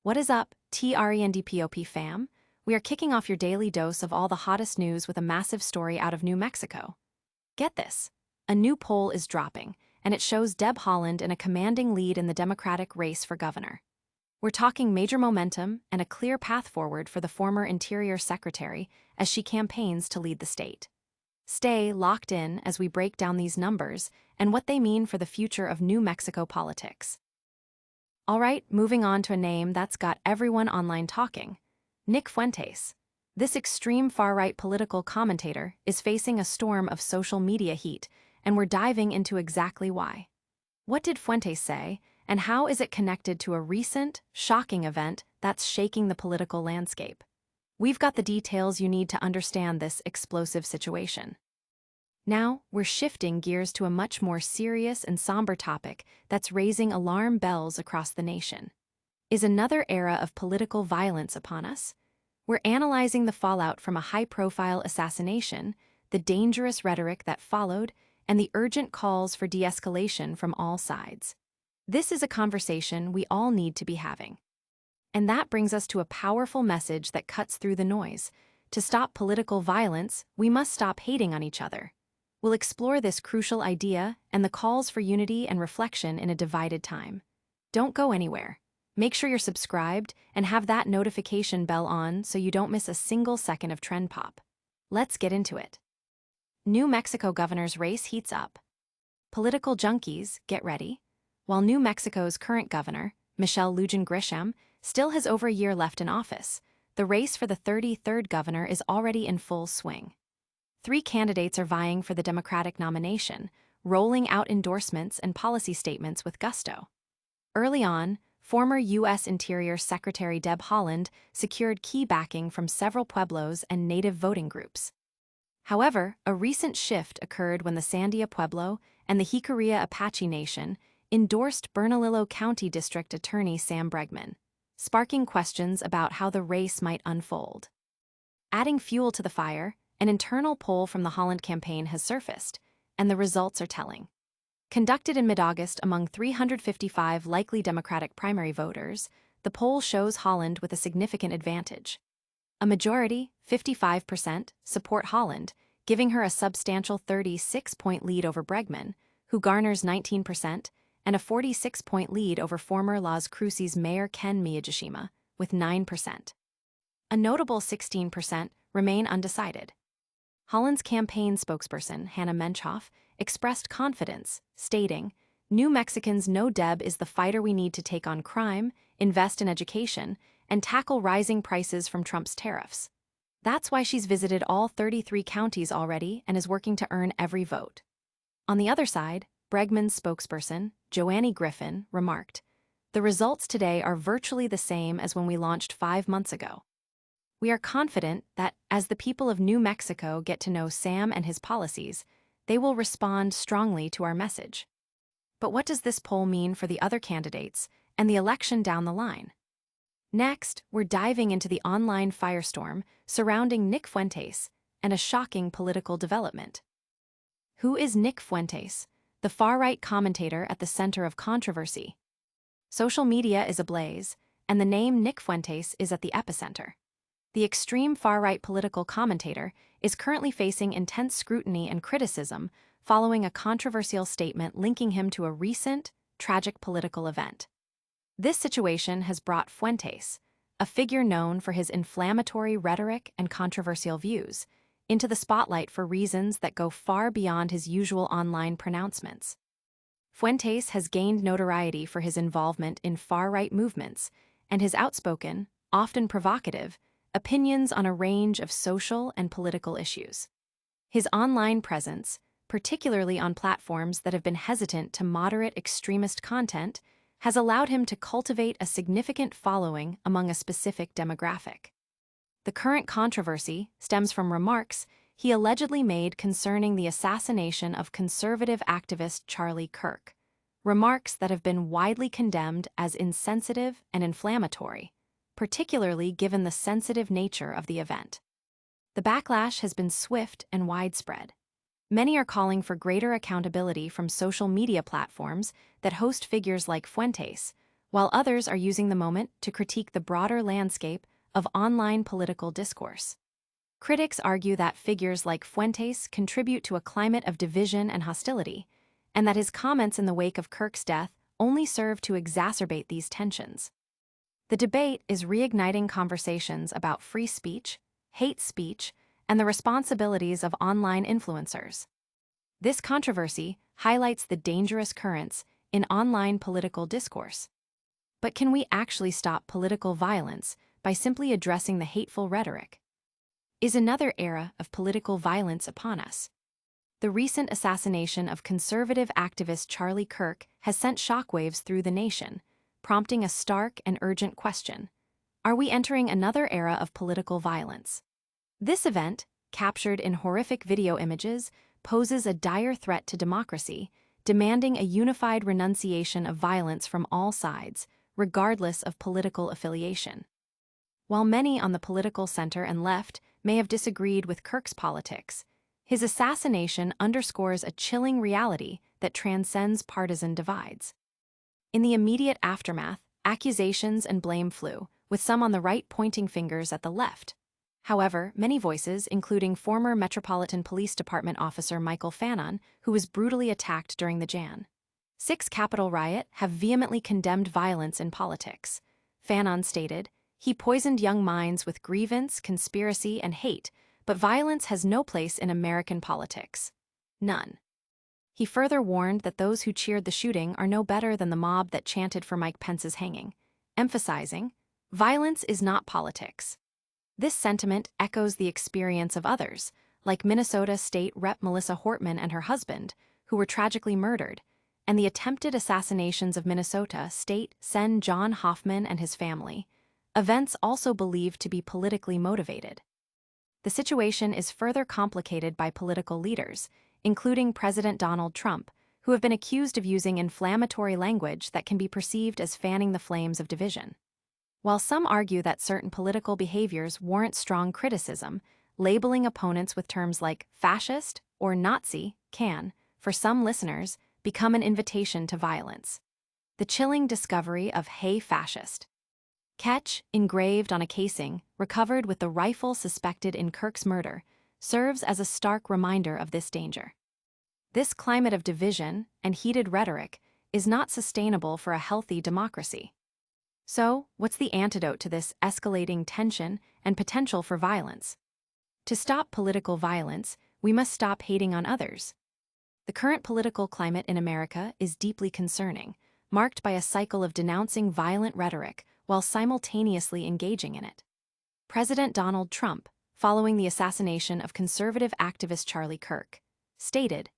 What is up, TrendPop fam? We are kicking off your daily dose of all the hottest news with a massive story out of New Mexico. Get this. A new poll is dropping, and it shows Deb Haaland in a commanding lead in the Democratic race for governor. We're talking major momentum and a clear path forward for the former Interior Secretary as she campaigns to lead the state. Stay locked in as we break down these numbers and what they mean for the future of New Mexico politics. All right, moving on to a name that's got everyone online talking. Nick Fuentes. This extreme far-right political commentator is facing a storm of social media heat, and we're diving into exactly why. What did Fuentes say, and how is it connected to a recent, shocking event that's shaking the political landscape? We've got the details you need to understand this explosive situation. Now, we're shifting gears to a much more serious and somber topic that's raising alarm bells across the nation. Is another era of political violence upon us? We're analyzing the fallout from a high-profile assassination, the dangerous rhetoric that followed, and the urgent calls for de-escalation from all sides. This is a conversation we all need to be having. And that brings us to a powerful message that cuts through the noise. To stop political violence, we must stop hating on each other. We'll explore this crucial idea and the calls for unity and reflection in a divided time. Don't go anywhere. Make sure you're subscribed and have that notification bell on so you don't miss a single second of TrendPop. Let's get into it. New Mexico governor's race heats up. Political junkies, get ready. While New Mexico's current governor, Michelle Lujan Grisham, still has over a year left in office, the race for the 33rd governor is already in full swing. 3 candidates are vying for the Democratic nomination, rolling out endorsements and policy statements with gusto. Early on, former U.S. Interior Secretary Deb Haaland secured key backing from several pueblos and native voting groups. However, a recent shift occurred when the Sandia Pueblo and the Jicarilla Apache Nation endorsed Bernalillo County District Attorney Sam Bregman, sparking questions about how the race might unfold. Adding fuel to the fire, an internal poll from the Haaland campaign has surfaced, and the results are telling. Conducted in mid-August among 355 likely Democratic primary voters, the poll shows Haaland with a significant advantage. A majority, 55%, support Haaland, giving her a substantial 36-point lead over Bregman, who garners 19%, and a 46-point lead over former Las Cruces Mayor Ken Miyajishima, with 9%. A notable 16% remain undecided. Haaland's campaign spokesperson, Hannah Menchoff, expressed confidence, stating, "New Mexicans know Deb is the fighter we need to take on crime, invest in education, and tackle rising prices from Trump's tariffs. That's why she's visited all 33 counties already and is working to earn every vote." On the other side, Bregman's spokesperson, Joanne Griffin, remarked, "The results today are virtually the same as when we launched 5 months ago. We are confident that, as the people of New Mexico get to know Sam and his policies, they will respond strongly to our message." But what does this poll mean for the other candidates and the election down the line? Next, we're diving into the online firestorm surrounding Nick Fuentes and a shocking political development. Who is Nick Fuentes, the far-right commentator at the center of controversy? Social media is ablaze, and the name Nick Fuentes is at the epicenter. The extreme far-right political commentator is currently facing intense scrutiny and criticism following a controversial statement linking him to a recent, tragic political event. This situation has brought Fuentes, a figure known for his inflammatory rhetoric and controversial views, into the spotlight for reasons that go far beyond his usual online pronouncements. Fuentes has gained notoriety for his involvement in far-right movements and his outspoken, often provocative, opinions on a range of social and political issues. His online presence, particularly on platforms that have been hesitant to moderate extremist content, has allowed him to cultivate a significant following among a specific demographic. The current controversy stems from remarks he allegedly made concerning the assassination of conservative activist Charlie Kirk, remarks that have been widely condemned as insensitive and inflammatory, particularly given the sensitive nature of the event. The backlash has been swift and widespread. Many are calling for greater accountability from social media platforms that host figures like Fuentes, while others are using the moment to critique the broader landscape of online political discourse. Critics argue that figures like Fuentes contribute to a climate of division and hostility, and that his comments in the wake of Kirk's death only serve to exacerbate these tensions. The debate is reigniting conversations about free speech, hate speech, and the responsibilities of online influencers. This controversy highlights the dangerous currents in online political discourse. But can we actually stop political violence by simply addressing the hateful rhetoric? Is another era of political violence upon us? The recent assassination of conservative activist Charlie Kirk has sent shockwaves through the nation, prompting a stark and urgent question. Are we entering another era of political violence? This event, captured in horrific video images, poses a dire threat to democracy, demanding a unified renunciation of violence from all sides, regardless of political affiliation. While many on the political center and left may have disagreed with Kirk's politics, his assassination underscores a chilling reality that transcends partisan divides. In the immediate aftermath, accusations and blame flew, with some on the right pointing fingers at the left. However, many voices, including former Metropolitan Police Department officer Michael Fannon, who was brutally attacked during the Jan. 6 Capitol riot, have vehemently condemned violence in politics. Fannon stated, "He poisoned young minds with grievance, conspiracy, and hate, but violence has no place in American politics. None." He further warned that those who cheered the shooting are no better than the mob that chanted for Mike Pence's hanging, emphasizing, "Violence is not politics." This sentiment echoes the experience of others, like Minnesota State Rep. Melissa Hortman and her husband, who were tragically murdered, and the attempted assassinations of Minnesota State Sen. John Hoffman and his family, events also believed to be politically motivated. The situation is further complicated by political leaders, including President Donald Trump, who have been accused of using inflammatory language that can be perceived as fanning the flames of division. While some argue that certain political behaviors warrant strong criticism, labeling opponents with terms like fascist or Nazi can, for some listeners, become an invitation to violence. The chilling discovery of "Hey Fascist" Ketch, engraved on a casing, recovered with the rifle suspected in Kirk's murder, serves as a stark reminder of this danger. This climate of division and heated rhetoric is not sustainable for a healthy democracy. So, what's the antidote to this escalating tension and potential for violence? To stop political violence, we must stop hating on others. The current political climate in America is deeply concerning, marked by a cycle of denouncing violent rhetoric while simultaneously engaging in it. President Donald Trump, following the assassination of conservative activist Charlie Kirk, stated,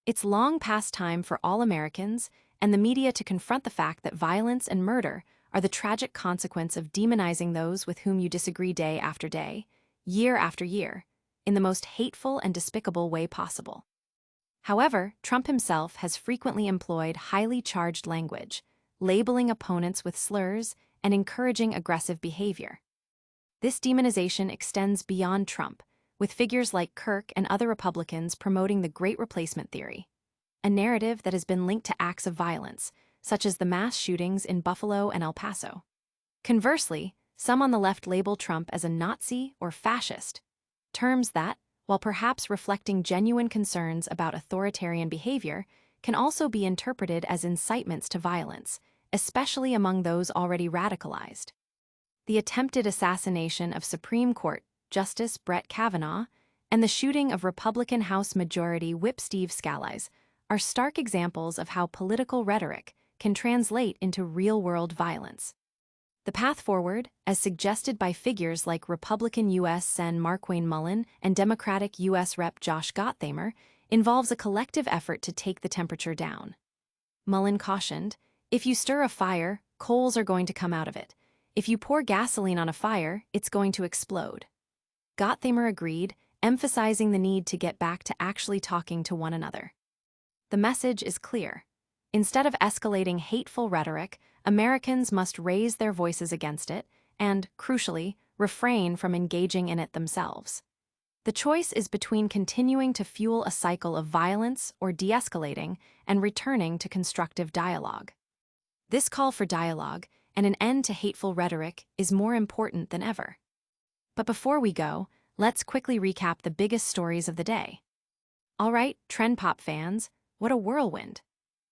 "It's long past time for all Americans and the media to confront the fact that violence and murder are the tragic consequence of demonizing those with whom you disagree day after day, year after year, in the most hateful and despicable way possible." However, Trump himself has frequently employed highly charged language, labeling opponents with slurs and encouraging aggressive behavior. This demonization extends beyond Trump, with figures like Kirk and other Republicans promoting the Great Replacement theory, a narrative that has been linked to acts of violence, such as the mass shootings in Buffalo and El Paso. Conversely, some on the left label Trump as a Nazi or fascist, terms that, while perhaps reflecting genuine concerns about authoritarian behavior, can also be interpreted as incitements to violence, especially among those already radicalized. The attempted assassination of Supreme Court Justice Brett Kavanaugh and the shooting of Republican House Majority Whip Steve Scalise are stark examples of how political rhetoric can translate into real-world violence. The path forward, as suggested by figures like Republican U.S. Sen. Markwayne Mullin and Democratic U.S. Rep. Josh Gottheimer, involves a collective effort to take the temperature down. Mullin cautioned, "If you stir a fire, coals are going to come out of it. If you pour gasoline on a fire, it's going to explode." Gottheimer agreed, emphasizing the need to get back to actually talking to one another. The message is clear. Instead of escalating hateful rhetoric, Americans must raise their voices against it and, crucially, refrain from engaging in it themselves. The choice is between continuing to fuel a cycle of violence or de-escalating and returning to constructive dialogue. This call for dialogue and an end to hateful rhetoric is more important than ever. But before we go, let's quickly recap the biggest stories of the day. All right, TrendPop fans, what a whirlwind!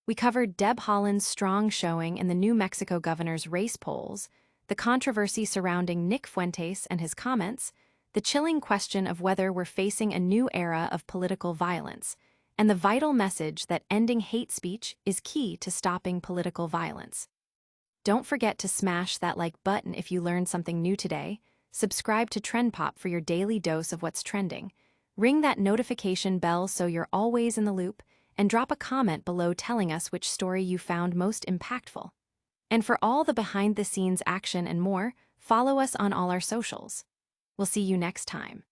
We covered Deb Haaland's strong showing in the New Mexico governor's race polls, the controversy surrounding Nick Fuentes and his comments, the chilling question of whether we're facing a new era of political violence, and the vital message that ending hate speech is key to stopping political violence. Don't forget to smash that like button if you learned something new today, subscribe to TrendPop for your daily dose of what's trending, ring that notification bell so you're always in the loop, and drop a comment below telling us which story you found most impactful. And for all the behind-the-scenes action and more, follow us on all our socials. We'll see you next time.